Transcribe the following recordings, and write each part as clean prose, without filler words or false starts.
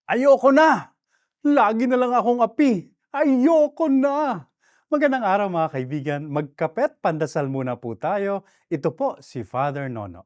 Ayoko na! Lagi na lang akong api. Ayoko na! Magandang araw mga kaibigan. Magkape't pandasal muna po tayo. Ito po si Father Nono.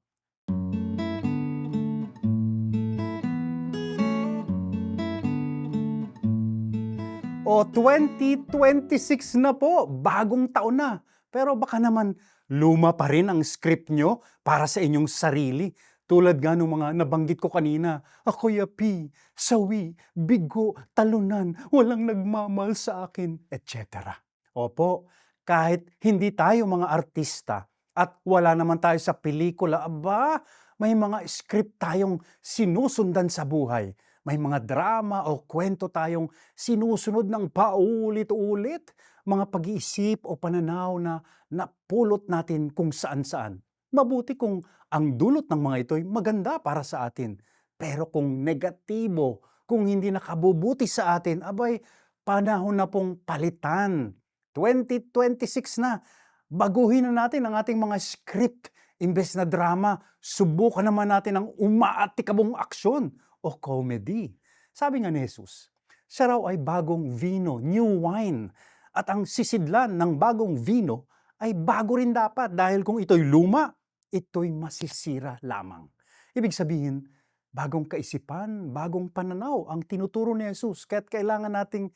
O 2026 na po, bagong taon na. Pero baka naman luma pa rin ang script nyo para sa inyong sarili. Tulad nga nung mga nabanggit ko kanina, ako'y api, sawi, bigo, talunan, walang nagmamahal sa akin, etc. Opo, kahit hindi tayo mga artista at wala naman tayo sa pelikula, aba, may mga script tayong sinusundan sa buhay. May mga drama o kwento tayong sinusunod ng paulit-ulit, mga pag-iisip o pananaw na napulot natin kung saan-saan. Mabuti kung ang dulot ng mga ito'y maganda para sa atin. Pero kung negatibo, kung hindi nakabubuti sa atin, abay, panahon na pong palitan. 2026 na, baguhin na natin ang ating mga script. Imbes na drama, subukan naman natin ang umaatikabong aksyon o comedy. Sabi nga ni Jesus, siya raw ay bagong vino, new wine. At ang sisidlan ng bagong vino ay bago rin dapat dahil kung ito'y luma, ito'y masisira lamang. Ibig sabihin, bagong kaisipan, bagong pananaw ang tinuturo ni Jesus. Kaya't kailangan nating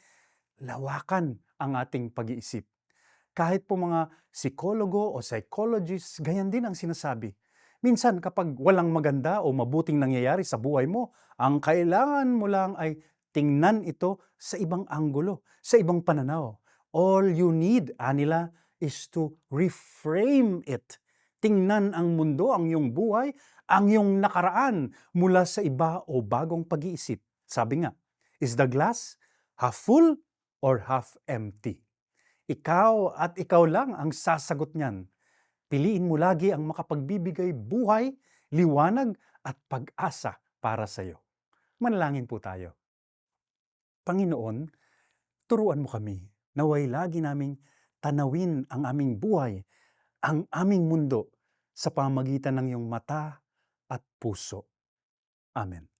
lawakan ang ating pag-iisip. Kahit po mga psikologo o psychologist, ganyan din ang sinasabi. Minsan kapag walang maganda o mabuting nangyayari sa buhay mo, ang kailangan mo lang ay tingnan ito sa ibang anggulo, sa ibang pananaw. All you need, anila, is to reframe it. Tingnan ang mundo, ang iyong buhay, ang iyong nakaraan mula sa iba o bagong pag-iisip. Sabi nga, is the glass half full or half empty? Ikaw at ikaw lang ang sasagot niyan. Piliin mo lagi ang makapagbibigay buhay, liwanag at pag-asa para sa iyo. Manalangin po tayo. Panginoon, turuan mo kami naway lagi naming tanawin ang aming buhay, ang aming mundo sa pamagitan ng iyong mata at puso. Amen.